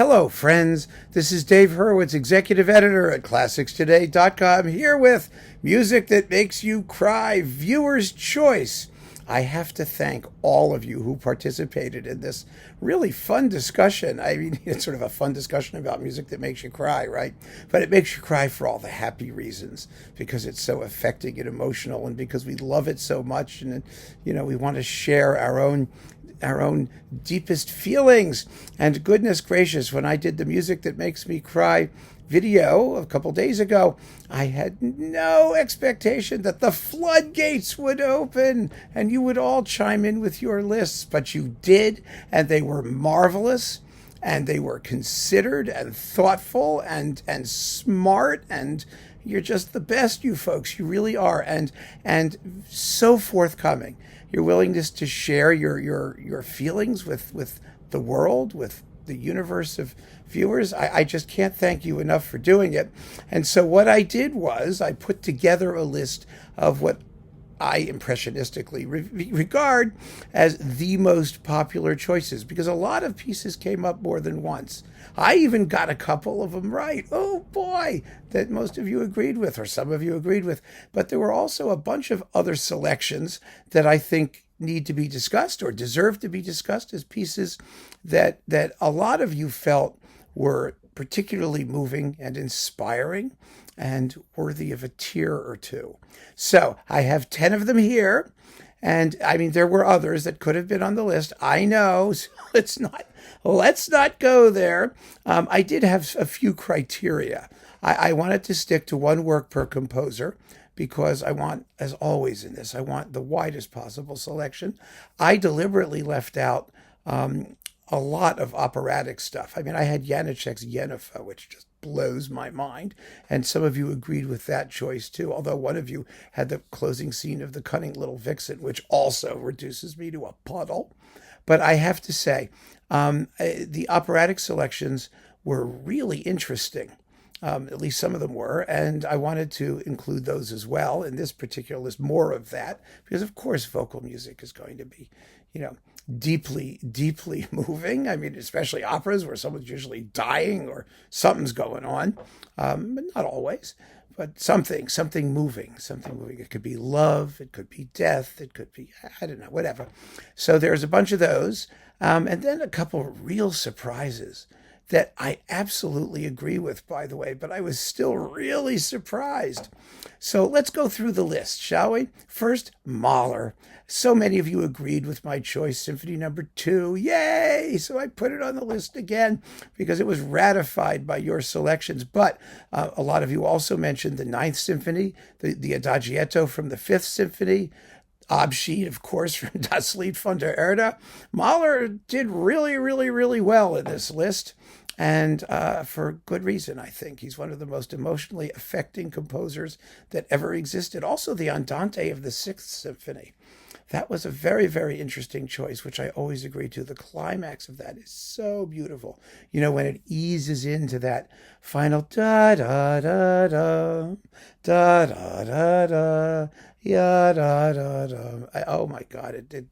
Hello, friends. This is Dave Hurwitz, executive editor at ClassicsToday.com, here with music that makes you cry, viewer's choice. I have to thank all of you who participated in this really fun discussion. I mean, it's sort of a fun discussion about music that makes you cry, right? But it makes you cry for all the happy reasons, because it's so affecting and emotional, and because we love it so much, and we want to share our own deepest feelings. And goodness gracious, when I did the Music That Makes Me Cry video a couple days ago, I had no expectation that the floodgates would open and you would all chime in with your lists, but you did, and they were marvelous, and they were considered and thoughtful and smart, and you're just the best, you folks. You really are, and so forthcoming. Your willingness to share your feelings with the world, with the universe of viewers. I just can't thank you enough for doing it. And so what I did was I put together a list of what I impressionistically regard as the most popular choices, because a lot of pieces came up more than once. I even got a couple of them right. Oh boy, that most of you agreed with, or some of you agreed with. But there were also a bunch of other selections that I think need to be discussed or deserve to be discussed as pieces that a lot of you felt were particularly moving and inspiring and worthy of a tear or two. So I have 10 of them here. And I mean, there were others that could have been on the list. I know. So let's not go there. I did have a few criteria. I wanted to stick to one work per composer, because I want, as always in this, I want the widest possible selection. I deliberately left out a lot of operatic stuff. I mean, I had Janacek's Yennefer, which just blows my mind. And some of you agreed with that choice too, although one of you had the closing scene of The Cunning Little Vixen, which also reduces me to a puddle. But I have to say, the operatic selections were really interesting. At least some of them were, and I wanted to include those as well in this particular list, more of that, because of course vocal music is going to be, deeply, deeply moving. I mean, especially operas where someone's usually dying or something's going on, but not always, but something moving. It could be love, it could be death, it could be, I don't know, whatever. So there's a bunch of those, and then a couple of real surprises that I absolutely agree with, by the way, but I was still really surprised. So let's go through the list, shall we? First, Mahler. So many of you agreed with my choice, Symphony number 2. Yay! So I put it on the list again because it was ratified by your selections. But a lot of you also mentioned the Ninth Symphony, the Adagietto from the Fifth Symphony, Abschied, of course, from Das Lied von der Erde. Mahler did really, really, really well in this list. And for good reason, I think. He's one of the most emotionally affecting composers that ever existed. Also, the Andante of the Sixth Symphony. That was a very, very interesting choice, which I always agree to. The climax of that is so beautiful. When it eases into that final da-da-da-da, da-da-da-da, ya-da-da-da. Oh, my God,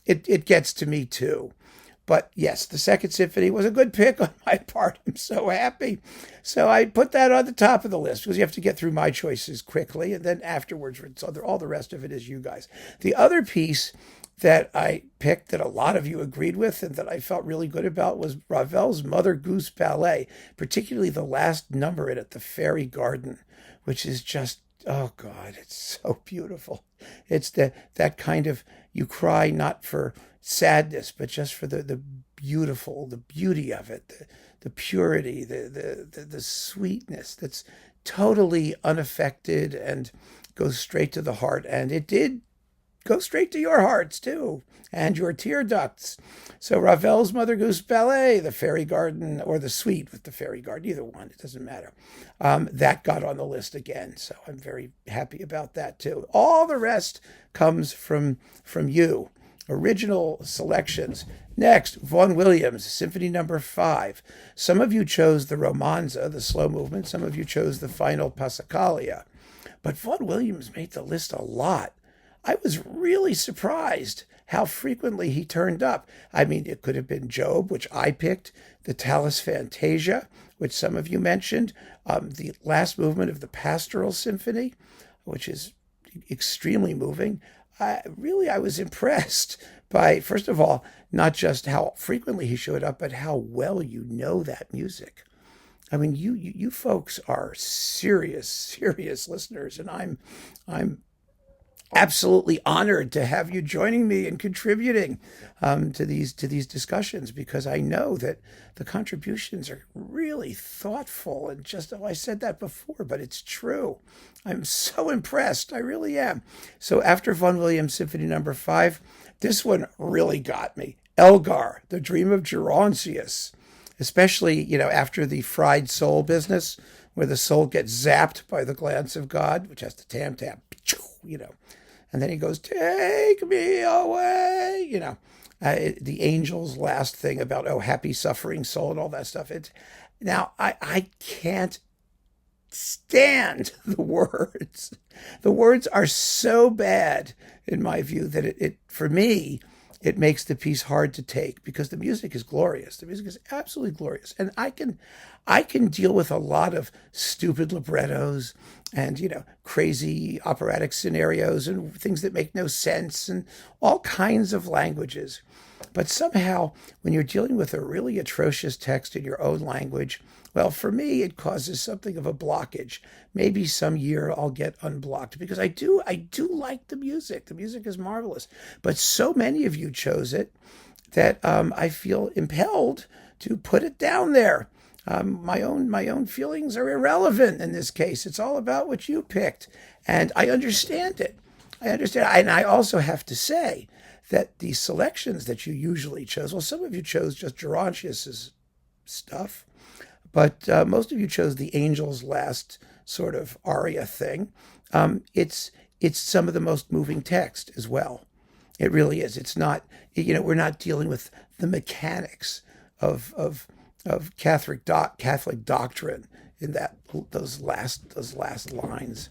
it gets to me, too. But yes, the Second Symphony was a good pick on my part. I'm so happy. So I put that on the top of the list because you have to get through my choices quickly. And then afterwards, all the rest of it is you guys. The other piece that I picked that a lot of you agreed with and that I felt really good about was Ravel's Mother Goose ballet, particularly the last number in it, the Fairy Garden, which is just, oh God, it's so beautiful. It's that kind of, you cry not for sadness, but just for the beauty of it, the purity, the sweetness that's totally unaffected and goes straight to the heart. And it did go straight to your hearts too, and your tear ducts. So Ravel's Mother Goose ballet, the Fairy Garden, or the Suite with the Fairy Garden, either one, it doesn't matter. That got on the list again, so I'm very happy about that too. All the rest comes from you. Original selections. Next, Vaughan Williams, Symphony number 5. Some of you chose the Romanza, the slow movement. Some of you chose the final Passacaglia. But Vaughan Williams made the list a lot. I was really surprised how frequently he turned up. I mean, it could have been Job, which I picked, the Tallis Fantasia, which some of you mentioned, the last movement of the Pastoral Symphony, which is extremely moving. I was impressed by, first of all, not just how frequently he showed up, but how well you know that music. I mean, you folks are serious listeners, and I'm absolutely honored to have you joining me and contributing to these discussions, because I know that the contributions are really thoughtful and just, I said that before, but it's true. I'm so impressed. I really am. So after Vaughan Williams Symphony Number 5, this one really got me. Elgar, The Dream of Gerontius, especially, after the fried soul business, where the soul gets zapped by the glance of God, which has the tam, and then he goes, "Take me away," the angel's last thing about, oh, happy suffering soul and all that stuff. Now, I can't stand the words. The words are so bad, in my view, that it for me, it makes the piece hard to take, because the music is glorious. The music is absolutely glorious. And I can deal with a lot of stupid librettos and, crazy operatic scenarios and things that make no sense and all kinds of languages. But somehow, when you're dealing with a really atrocious text in your own language, well, for me, it causes something of a blockage. Maybe some year I'll get unblocked, because I do like the music. The music is marvelous. But so many of you chose it that I feel impelled to put it down there. My own feelings are irrelevant in this case. It's all about what you picked, and I understand it. And I also have to say that the selections that you usually chose, well, some of you chose just Gerontius's stuff, but most of you chose the Angel's last sort of aria thing. It's some of the most moving text as well. It really is. It's not, we're not dealing with the mechanics of Catholic doctrine in those last lines.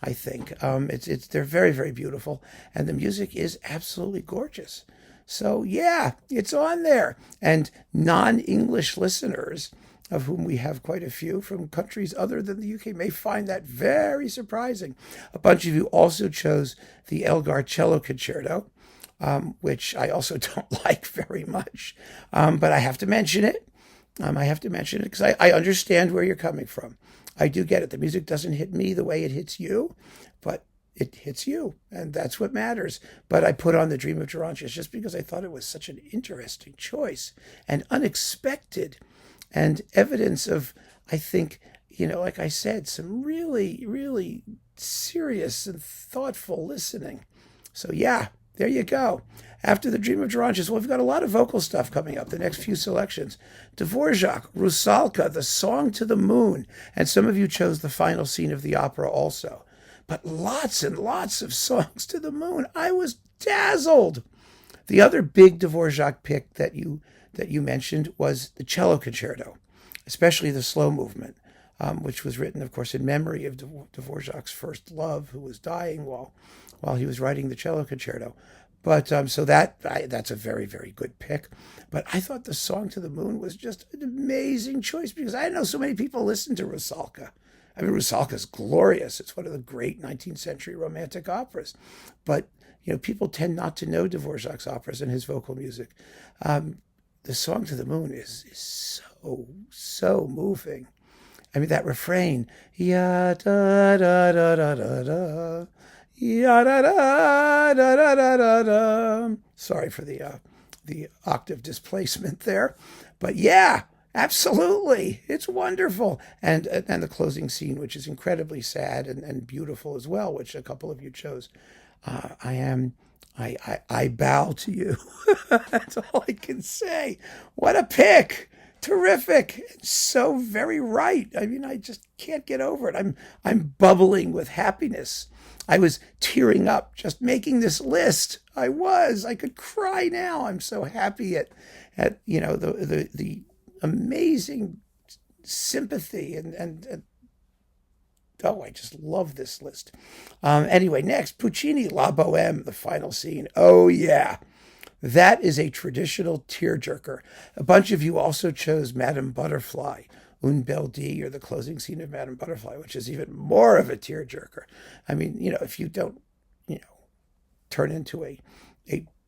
I think they're very, very beautiful, and the music is absolutely gorgeous. So yeah, it's on there, and non-English listeners, of whom we have quite a few from countries other than the UK, may find that very surprising. A bunch of you also chose the Elgar Cello Concerto, which I also don't like very much, but I have to mention it. Because I understand where you're coming from. I do get it. The music doesn't hit me the way it hits you, but it hits you, and that's what matters. But I put on The Dream of Gerontius just because I thought it was such an interesting choice and unexpected, and evidence of, I think, like I said, some really, really serious and thoughtful listening. So yeah, there you go. After The Dream of Gerontius, well, we've got a lot of vocal stuff coming up, the next few selections. Dvořák, Rusalka, The Song to the Moon, and some of you chose the final scene of the opera also. But lots and lots of songs to the moon. I was dazzled. The other big Dvořák pick that you mentioned was the Cello Concerto, especially the slow movement, which was written, of course, in memory of Dvořák's first love, who was dying while he was writing the Cello Concerto. But so that's a very, very good pick. But I thought The Song to the Moon was just an amazing choice, because I know so many people listen to Rusalka. I mean, Rusalka's glorious. It's one of the great 19th century romantic operas. But, people tend not to know Dvořák's operas and his vocal music. The Song to the Moon is so moving. I mean, that refrain, ya da da da da da da, ya da da da da da da da. Sorry for the octave displacement there, but yeah, absolutely, it's wonderful. And the closing scene, which is incredibly sad and beautiful as well, which a couple of you chose. I bow to you. That's all I can say. What a pick! Terrific. So very right. I mean, I just can't get over it. I'm bubbling with happiness. I was tearing up just making this list. I could cry now. I'm so happy at the amazing sympathy and Oh, I just love this list. Anyway, next, Puccini, La Bohème, the final scene. Oh, yeah. That is a traditional tearjerker. A bunch of you also chose Madame Butterfly, Un Bel Die, or the closing scene of Madame Butterfly, which is even more of a tearjerker. I mean, if you don't, turn into a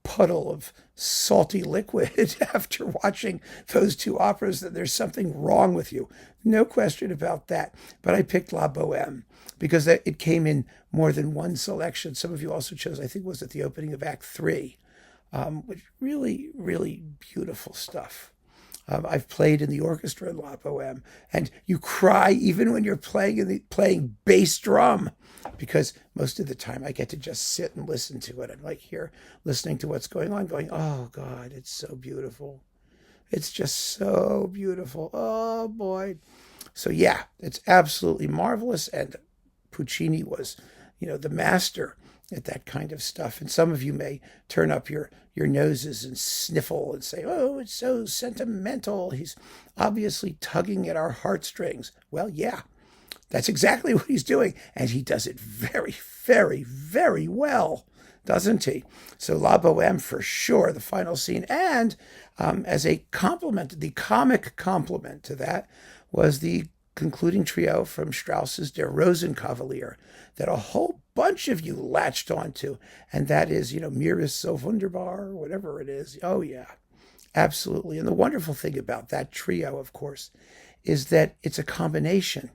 puddle of salty liquid after watching those two operas, then there's something wrong with you. No question about that. But I picked La Bohème because it came in more than one selection. Some of you also chose, I think, was at the opening of Act 3, which really, really beautiful stuff. I've played in the orchestra in La Bohème, and you cry even when you're playing bass drum, because most of the time I get to just sit and listen to it. I'm like here listening to what's going on, going, oh God, it's so beautiful. It's just so beautiful. Oh boy. So yeah, it's absolutely marvelous. And Puccini was, the master at that kind of stuff. And some of you may turn up your noses and sniffle and say, oh, it's so sentimental. He's obviously tugging at our heartstrings. Well, yeah, that's exactly what he's doing. And he does it very, very, very well, doesn't he? So La Bohème for sure, the final scene. And as a compliment, the comic compliment to that was the concluding trio from Strauss's Der Rosenkavalier that a whole bunch of you latched onto, and that is, Mir ist so wunderbar, or whatever it is. Oh yeah, absolutely. And the wonderful thing about that trio, of course, is that it's a combination.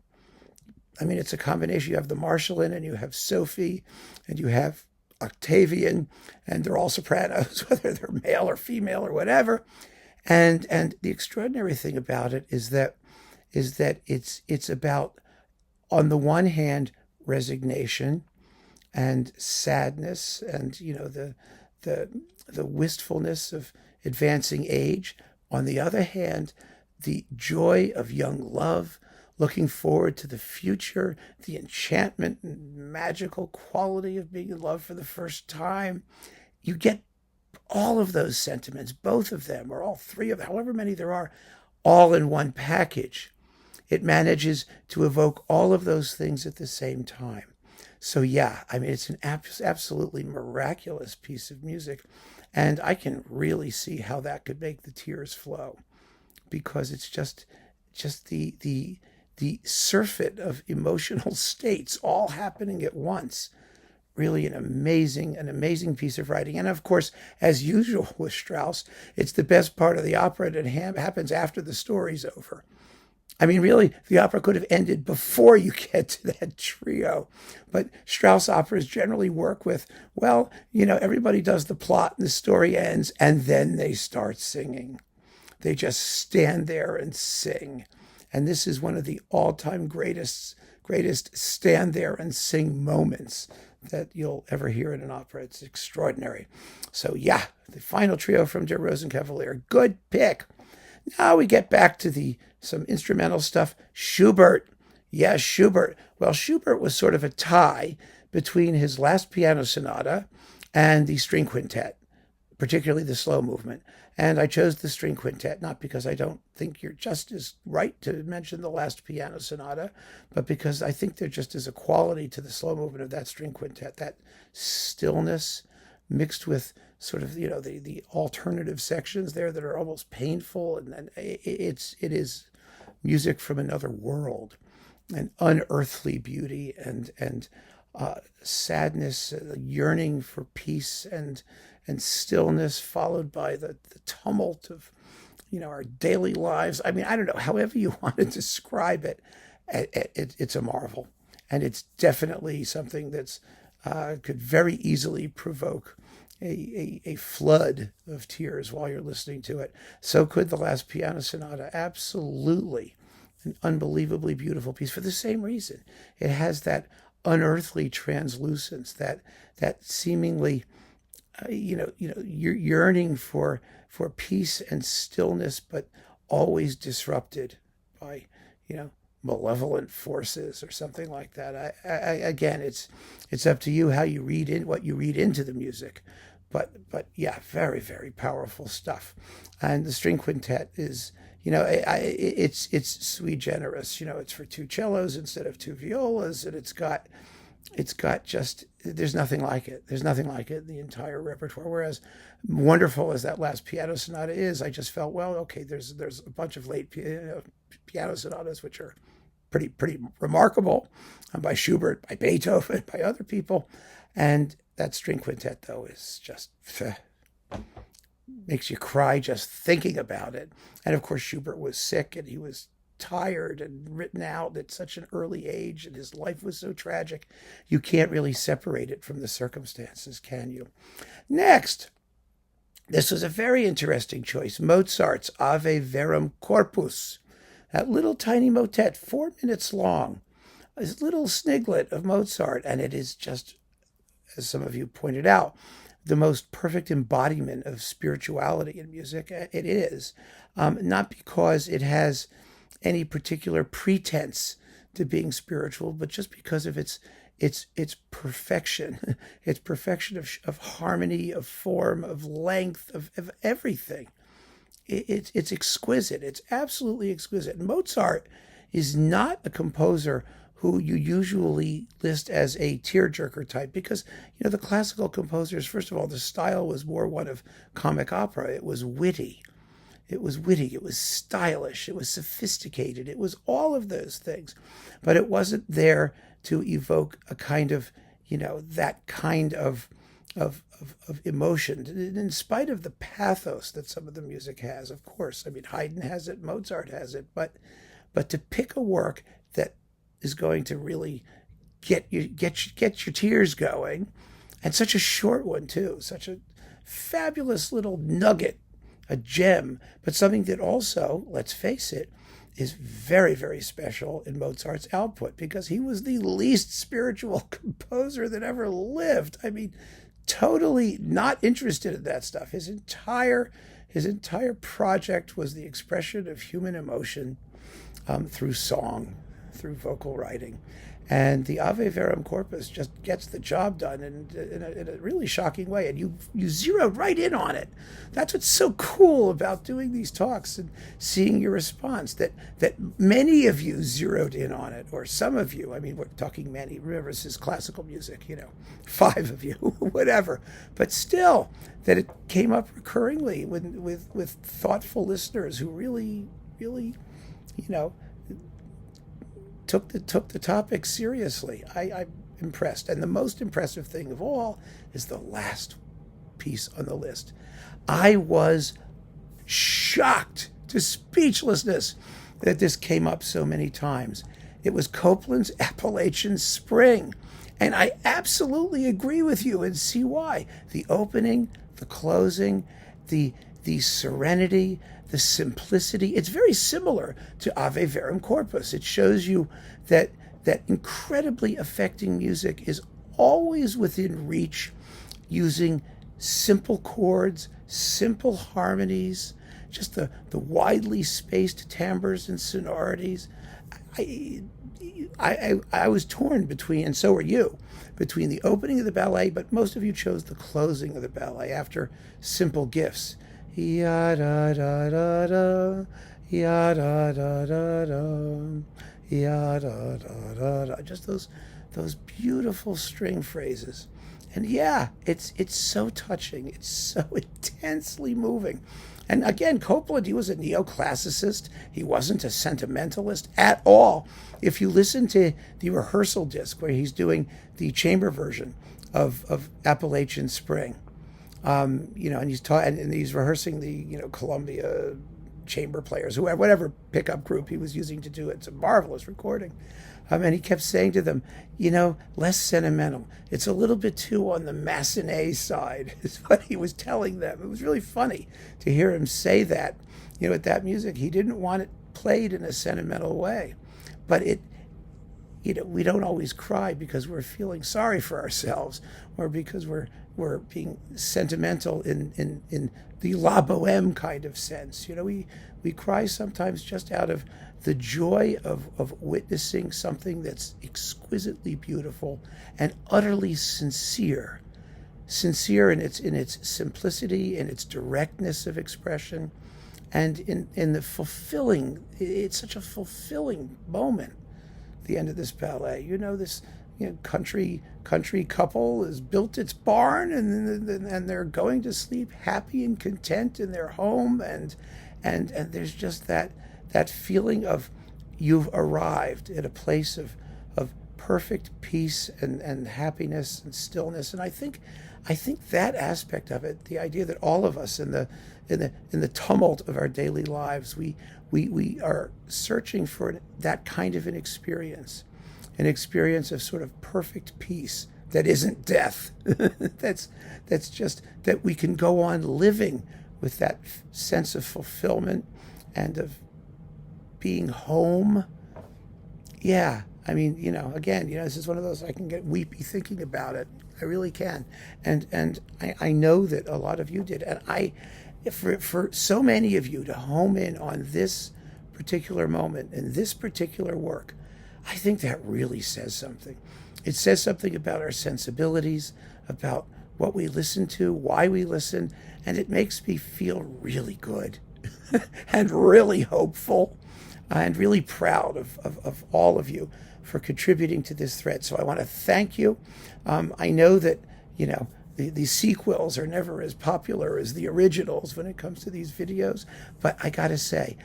I mean, it's a combination. You have the Marschallin, and you have Sophie, and you have Octavian, and they're all sopranos, whether they're male or female or whatever. And the extraordinary thing about it is that it's about, on the one hand, resignation and sadness, and the wistfulness of advancing age. On the other hand, the joy of young love, looking forward to the future, the enchantment and magical quality of being in love for the first time. You get all of those sentiments, both of them, or all three of them, however many there are, all in one package. It manages to evoke all of those things at the same time. So yeah, I mean, it's an absolutely miraculous piece of music. And I can really see how that could make the tears flow, because it's just the surfeit of emotional states all happening at once. Really an amazing piece of writing. And of course, as usual with Strauss, it's the best part of the opera, and it happens after the story's over. I mean, really, the opera could have ended before you get to that trio. But Strauss operas generally work with, well, everybody does the plot and the story ends, and then they start singing. They just stand there and sing. And this is one of the all-time greatest stand there and sing moments that you'll ever hear in an opera. It's extraordinary. So yeah, the final trio from Der Rosenkavalier. Good pick. Now we get back to some instrumental stuff. Schubert. Yes, Schubert. Well, Schubert was sort of a tie between his last piano sonata and the string quintet, particularly the slow movement. And I chose the string quintet, not because I don't think you're just as right to mention the last piano sonata, but because I think there just is a quality to the slow movement of that string quintet, that stillness mixed with sort of, the alternative sections there that are almost painful. And it is music from another world, an unearthly beauty and sadness, yearning for peace and stillness, followed by the tumult of, our daily lives. I mean, I don't know, however you want to describe it, it's a marvel. And it's definitely something that's could very easily provoke a flood of tears while you're listening to it. So could the last piano sonata. Absolutely an unbelievably beautiful piece for the same reason. It has that unearthly translucence, that seemingly you're yearning for peace and stillness, but always disrupted by malevolent forces or something like that. Again, it's up to you how you read in what you read into the music, but yeah, very, very powerful stuff. And the string quintet is it's sui generis. It's for two cellos instead of two violas, and it's got just, there's nothing like it. There's nothing like it in the entire repertoire. Whereas, wonderful as that last piano sonata is, I just felt, well, okay, there's a bunch of late piano sonatas which are pretty remarkable, by Schubert, by Beethoven, by other people, and that string quintet though is just makes you cry just thinking about it. And of course, Schubert was sick and he was tired and written out at such an early age, and his life was so tragic. You can't really separate it from the circumstances, can you? Next, this was a very interesting choice. Mozart's Ave Verum Corpus. That little tiny motet, 4 minutes long. This little sniglet of Mozart, and it is just, as some of you pointed out, the most perfect embodiment of spirituality in music. It is. Not because it has any particular pretense to being spiritual, but just because of its perfection, its perfection of harmony, of form, of length, of everything. It's exquisite. It's absolutely exquisite. Mozart is not a composer who you usually list as a tearjerker type, because the classical composers, first of all, the style was more one of comic opera. It was witty. It was stylish, it was sophisticated, it was all of those things. But it wasn't there to evoke a kind of, that kind of emotion, in spite of the pathos that some of the music has, of course. I mean, Haydn has it, Mozart has it, but to pick a work that is going to really get your tears going, and such a short one too, such a fabulous little nugget, a gem, but something that also, let's face it, is very, very special in Mozart's output, because he was the least spiritual composer that ever lived. I mean, totally not interested in that stuff. His entire project was the expression of human emotion through song, through vocal writing. And the Ave Verum Corpus just gets the job done in a really shocking way. And you zeroed right in on it. That's what's so cool about doing these talks and seeing your response, that many of you zeroed in on it, or some of you. I mean, we're talking many. Remember, this is classical music, 5 of you, whatever. But still, that it came up recurringly with thoughtful listeners who really, took the topic seriously. I'm impressed. And the most impressive thing of all is the last piece on the list. I was shocked to speechlessness that this came up so many times. It was Copland's Appalachian Spring. And I absolutely agree with you, and see why. The opening, the closing, the serenity, the simplicity. It's very similar to Ave Verum Corpus. It shows you that incredibly affecting music is always within reach, using simple chords, simple harmonies, just the widely spaced timbres and sonorities. I was torn between, and so were you, between the opening of the ballet, but most of you chose the closing of the ballet after Simple Gifts. Ya da da da da, ya da da da da, ya da da da da. Just those beautiful string phrases. And yeah, it's so touching. It's so intensely moving. And again, Copland, he was a neoclassicist. He wasn't a sentimentalist at all. If you listen to the rehearsal disc where he's doing the chamber version of Appalachian Spring, and he's rehearsing the Columbia chamber players, whatever pickup group he was using to do it. It's a marvelous recording. And he kept saying to them, less sentimental. It's a little bit too on the Massenet side, is what he was telling them. It was really funny to hear him say that. With that music, he didn't want it played in a sentimental way. But we don't always cry because we're feeling sorry for ourselves, or because we're being sentimental in the La Bohème kind of sense. We cry sometimes just out of the joy of witnessing something that's exquisitely beautiful and utterly sincere in its simplicity and its directness of expression. And in the fulfilling, it's such a fulfilling moment, the end of this ballet. This country couple has built its barn, and they're going to sleep happy and content in their home, and there's just that feeling of you've arrived at a place of perfect peace and happiness and stillness. And I think that aspect of it, the idea that all of us in the tumult of our daily lives, we are searching for that kind of an experience of sort of perfect peace that isn't death. that's just that we can go on living with that sense of fulfillment and of being home. Yeah, I mean, again, this is one of those, I can get weepy thinking about it. I really can. And I know that a lot of you did. And for so many of you to home in on this particular moment and this particular work, I think that really says something. It says something about our sensibilities, about what we listen to, why we listen, and it makes me feel really good and really hopeful and really proud of all of you for contributing to this thread. So I want to thank you. I know that, the sequels are never as popular as the originals when it comes to these videos, but I got to say,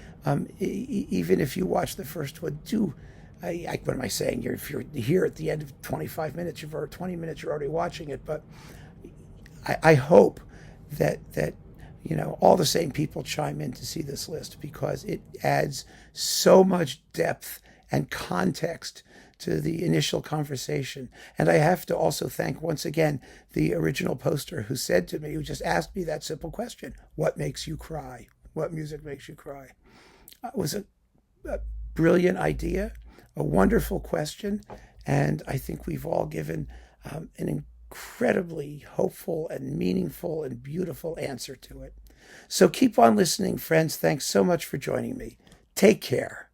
even if you watch the first one, what am I saying here? If you're here at the end of 25 minutes, 20 minutes, you're already watching it, but I hope that all the same people chime in to see this list, because it adds so much depth and context to the initial conversation. And I have to also thank once again the original poster who just asked me that simple question: what makes you cry? What music makes you cry? It was a brilliant idea, a wonderful question, and I think we've all given an incredibly hopeful and meaningful and beautiful answer to it. So keep on listening, friends. Thanks so much for joining me. Take care.